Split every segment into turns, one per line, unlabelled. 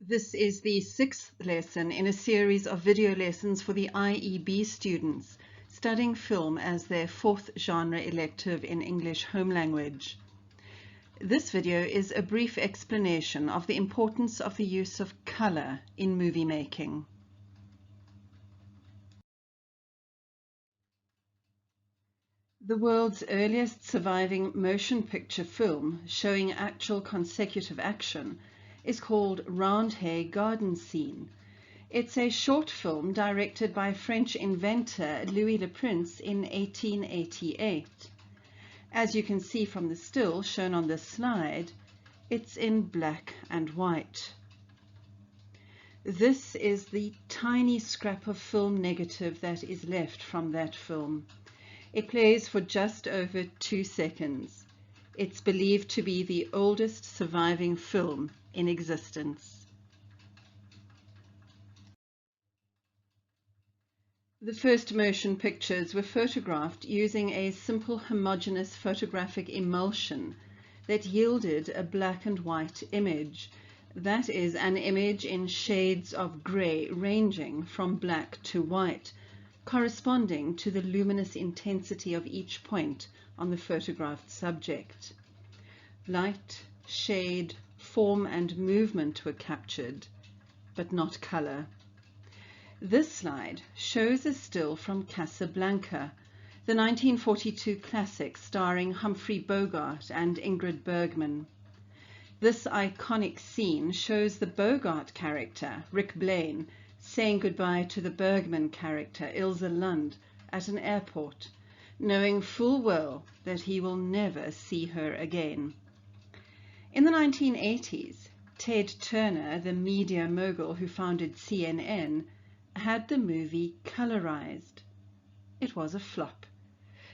This is the sixth lesson in a series of video lessons for the IEB students studying film as their fourth genre elective in English home language. This video is a brief explanation of the importance of the use of color in movie making. The world's earliest surviving motion picture film showing actual consecutive action is called Roundhay Garden Scene. It's a short film directed by French inventor Louis Le Prince in 1888. As you can see from the still shown on this slide, it's in black and white. This is the tiny scrap of film negative that is left from that film. It plays for just over 2 seconds. It's believed to be the oldest surviving film in existence. The first motion pictures were photographed using a simple homogeneous photographic emulsion that yielded a black and white image. That is, an image in shades of grey ranging from black to white, corresponding to the luminous intensity of each point on the photographed subject. Light, shade, form and movement were captured, but not color. This slide shows a still from Casablanca, the 1942 classic starring Humphrey Bogart and Ingrid Bergman. This iconic scene shows the Bogart character, Rick Blaine, saying goodbye to the Bergman character, Ilse Lund, at an airport, knowing full well that he will never see her again. In the 1980s, Ted Turner, the media mogul who founded CNN, had the movie colorized. It was a flop,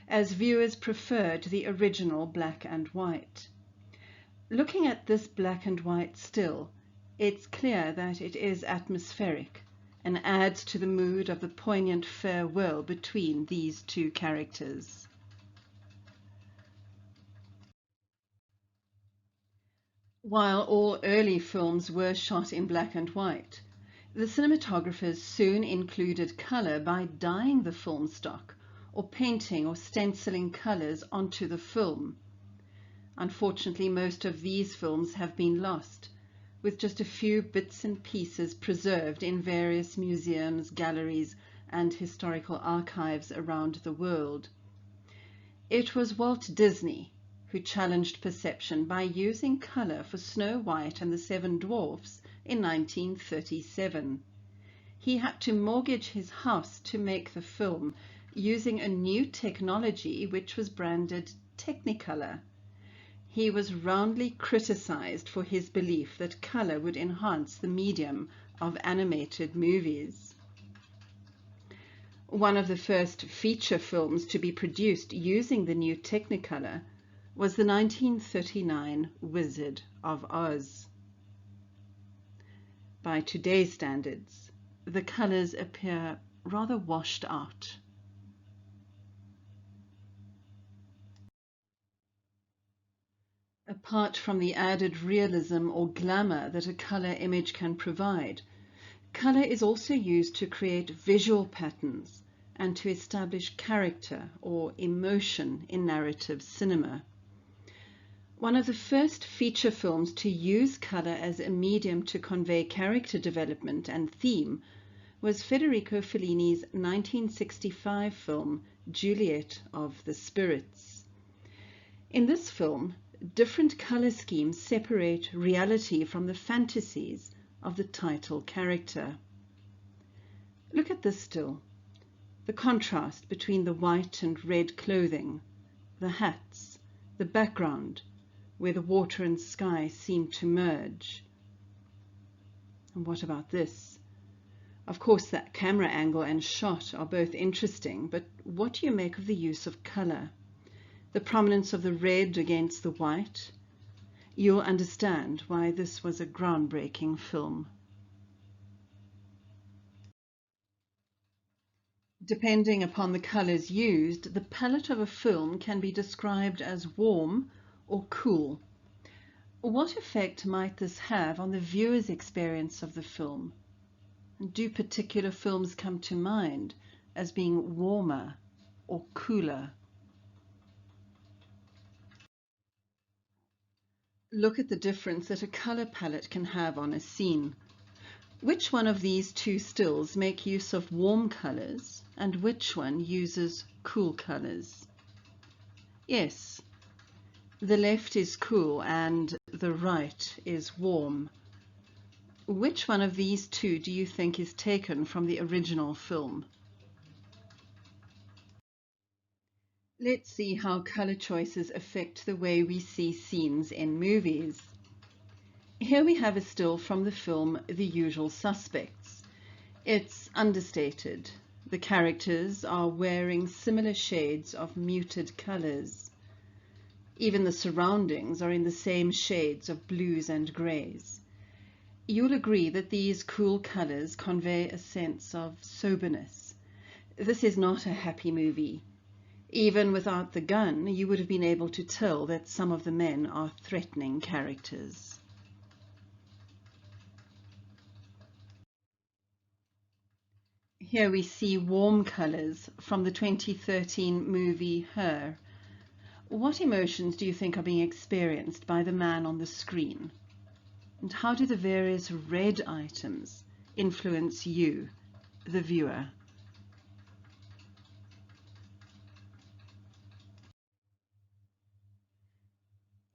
as viewers preferred the original black and white. Looking at this black and white still, it's clear that it is atmospheric and adds to the mood of the poignant farewell between these two characters. While all early films were shot in black and white, the cinematographers soon included color by dyeing the film stock or painting or stenciling colors onto the film. Unfortunately, most of these films have been lost, with just a few bits and pieces preserved in various museums, galleries, and historical archives around the world. It was Walt Disney who challenged perception by using color for Snow White and the Seven Dwarfs in 1937. He had to mortgage his house to make the film using a new technology which was branded Technicolor. He was roundly criticized for his belief that color would enhance the medium of animated movies. One of the first feature films to be produced using the new Technicolor was the 1939 Wizard of Oz. By today's standards, the colors appear rather washed out. Apart from the added realism or glamour that a color image can provide, color is also used to create visual patterns and to establish character or emotion in narrative cinema. One of the first feature films to use color as a medium to convey character development and theme was Federico Fellini's 1965 film Juliet of the Spirits. In this film, different color schemes separate reality from the fantasies of the title character. Look at this still. The contrast between the white and red clothing, the hats, the background, where the water and sky seem to merge. And what about this? Of course, that camera angle and shot are both interesting, but what do you make of the use of color? The prominence of the red against the white? You'll understand why this was a groundbreaking film. Depending upon the colors used, the palette of a film can be described as warm or cool. What effect might this have on the viewer's experience of the film? Do particular films come to mind as being warmer or cooler? Look at the difference that a color palette can have on a scene. Which one of these two stills make use of warm colors and which one uses cool colors? Yes, the left is cool and the right is warm. Which one of these two do you think is taken from the original film? Let's see how color choices affect the way we see scenes in movies. Here we have a still from the film The Usual Suspects. It's understated. The characters are wearing similar shades of muted colors. Even the surroundings are in the same shades of blues and grays. You'll agree that these cool colors convey a sense of soberness. This is not a happy movie. Even without the gun, you would have been able to tell that some of the men are threatening characters. Here we see warm colors from the 2013 movie Her. What emotions do you think are being experienced by the man on the screen? And how do the various red items influence you, the viewer?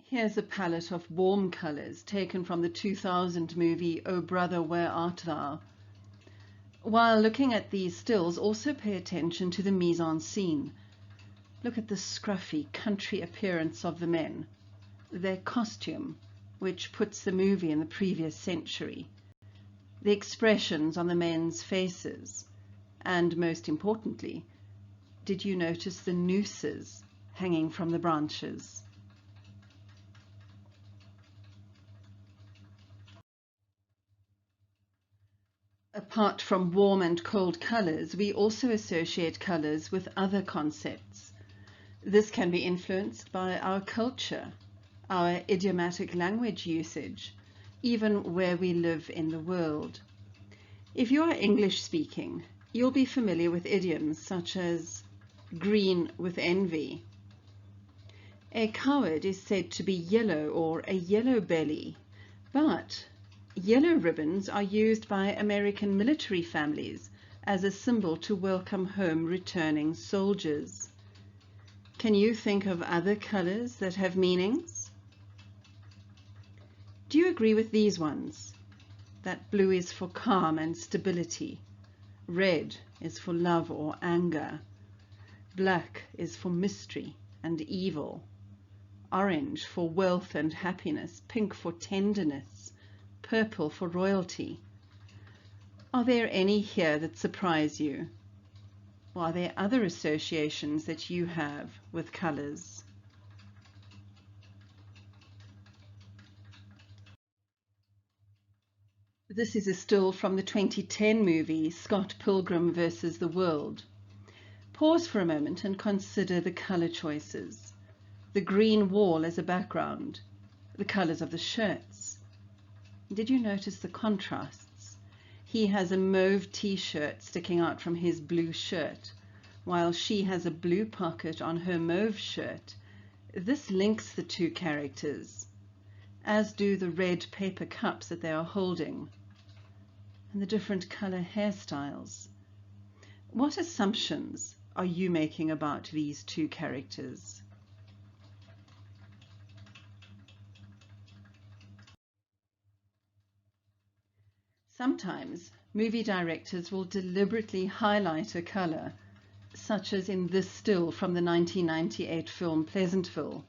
Here's a palette of warm colors taken from the 2000 movie Oh Brother, Where Art Thou? While looking at these stills, also pay attention to the mise-en-scene. Look at the scruffy country appearance of the men, their costume, which puts the movie in the previous century, the expressions on the men's faces, and most importantly, did you notice the nooses hanging from the branches? Apart from warm and cold colors, we also associate colors with other concepts. This can be influenced by our culture, our idiomatic language usage, even where we live in the world. If you are English speaking, you'll be familiar with idioms such as green with envy. A coward is said to be yellow or a yellow belly, but yellow ribbons are used by American military families as a symbol to welcome home returning soldiers. Can you think of other colors that have meanings? Do you agree with these ones? That blue is for calm and stability. Red is for love or anger. Black is for mystery and evil. Orange for wealth and happiness. Pink for tenderness. Purple for royalty. Are there any here that surprise you? Or are there other associations that you have with colors? This is a still from the 2010 movie Scott Pilgrim versus the World. Pause for a moment and consider the color choices. The green wall as a background, the colors of the shirts. Did you notice the contrasts? He has a mauve t-shirt sticking out from his blue shirt, while she has a blue pocket on her mauve shirt. This links the two characters, as do the red paper cups that they are holding, and the different color hairstyles. What assumptions are you making about these two characters? Sometimes movie directors will deliberately highlight a color, such as in this still from the 1998 film Pleasantville.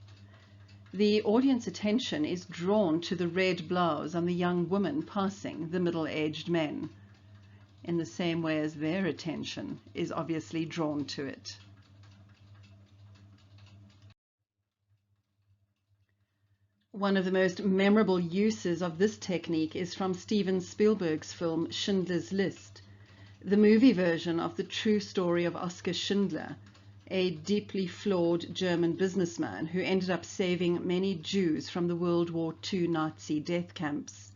The audience attention is drawn to the red blouse on the young woman passing the middle-aged men, in the same way as their attention is obviously drawn to it. One of the most memorable uses of this technique is from Steven Spielberg's film Schindler's List, the movie version of the true story of Oskar Schindler, a deeply flawed German businessman who ended up saving many Jews from the World War II Nazi death camps.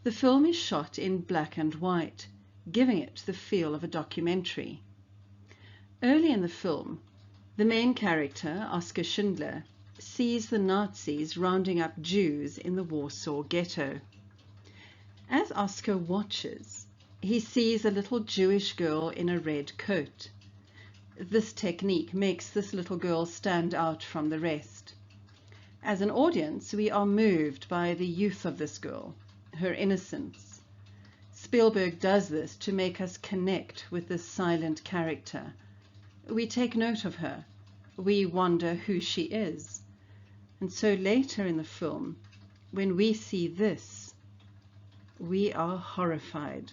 The film is shot in black and white, giving it the feel of a documentary. Early in the film, the main character, Oskar Schindler, sees the Nazis rounding up Jews in the Warsaw Ghetto. As Oskar watches, he sees a little Jewish girl in a red coat. This technique makes this little girl stand out from the rest. As an audience, we are moved by the youth of this girl, her innocence. Spielberg does this to make us connect with this silent character. We take note of her. We wonder who she is. And so later in the film, when we see this, we are horrified.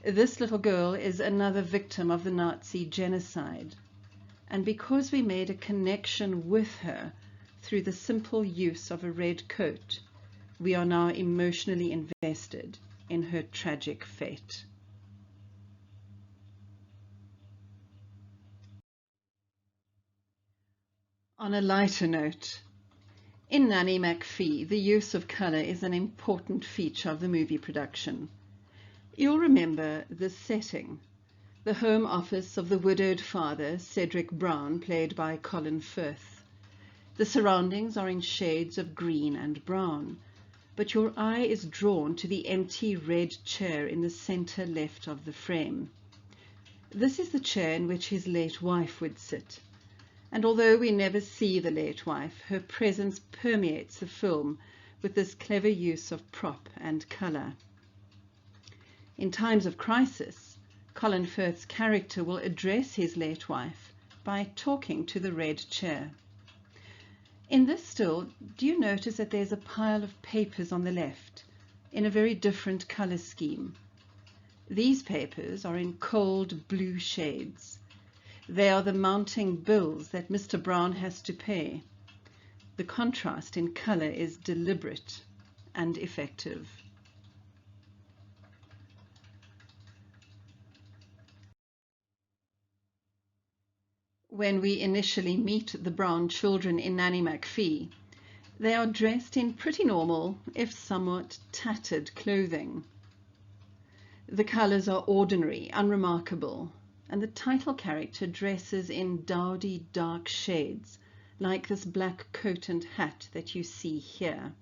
This little girl is another victim of the Nazi genocide. And because we made a connection with her through the simple use of a red coat, we are now emotionally invested in her tragic fate. On a lighter note, in Nanny McPhee, the use of colour is an important feature of the movie production. You'll remember the setting, the home office of the widowed father, Cedric Brown, played by Colin Firth. The surroundings are in shades of green and brown, but your eye is drawn to the empty red chair in the centre left of the frame. This is the chair in which his late wife would sit. And although we never see the late wife, her presence permeates the film with this clever use of prop and colour. In times of crisis, Colin Firth's character will address his late wife by talking to the red chair. In this still, do you notice that there's a pile of papers on the left in a very different colour scheme? These papers are in cold blue shades. They are the mounting bills that Mr. Brown has to pay. The contrast in colour is deliberate and effective. When we initially meet the Brown children in Nanny McPhee, they are dressed in pretty normal, if somewhat tattered clothing. The colours are ordinary, unremarkable, and the title character dresses in dowdy dark shades, like this black coat and hat that you see here.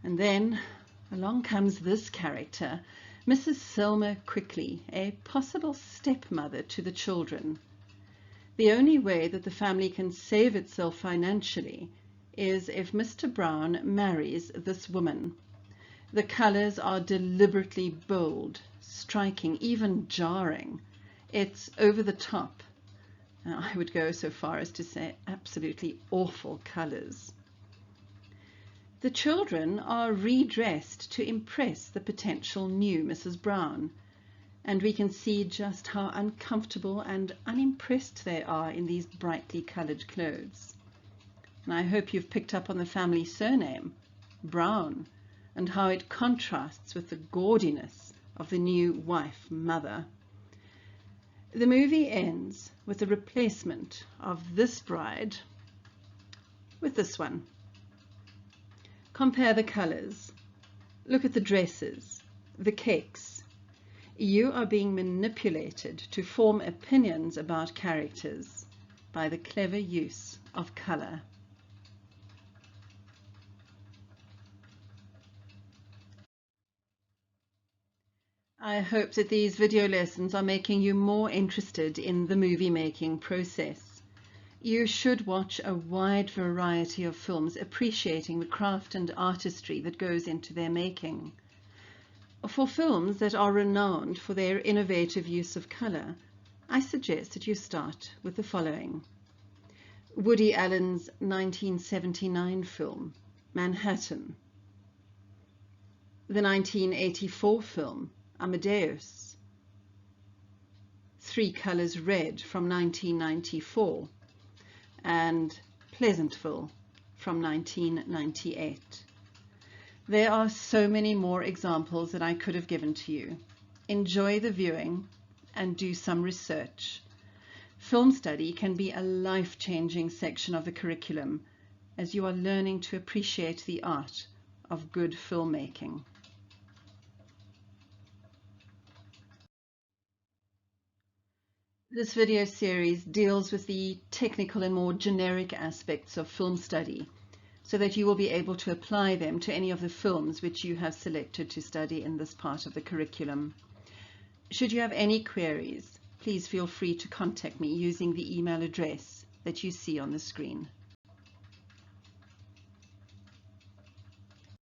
And then along comes this character, Mrs. Selma Quickly, a possible stepmother to the children. The only way that the family can save itself financially is if Mr. Brown marries this woman. The colours are deliberately bold, striking, even jarring. It's over the top. I would go so far as to say absolutely awful colours. The children are redressed to impress the potential new Mrs. Brown, and we can see just how uncomfortable and unimpressed they are in these brightly coloured clothes. And I hope you've picked up on the family surname, Brown, and how it contrasts with the gaudiness of the new wife, mother. The movie ends with the replacement of this bride with this one. Compare the colours. Look at the dresses, the cakes. You are being manipulated to form opinions about characters by the clever use of colour. I hope that these video lessons are making you more interested in the movie making process. You should watch a wide variety of films appreciating the craft and artistry that goes into their making. For films that are renowned for their innovative use of colour, I suggest that you start with the following. Woody Allen's 1979 film, Manhattan. The 1984 film, Amadeus. Three Colors Red from 1994, and Pleasantville from 1998. There are so many more examples that I could have given to you. Enjoy the viewing and do some research. Film study can be a life-changing section of the curriculum as you are learning to appreciate the art of good filmmaking. This video series deals with the technical and more generic aspects of film study, so that you will be able to apply them to any of the films which you have selected to study in this part of the curriculum. Should you have any queries, please feel free to contact me using the email address that you see on the screen.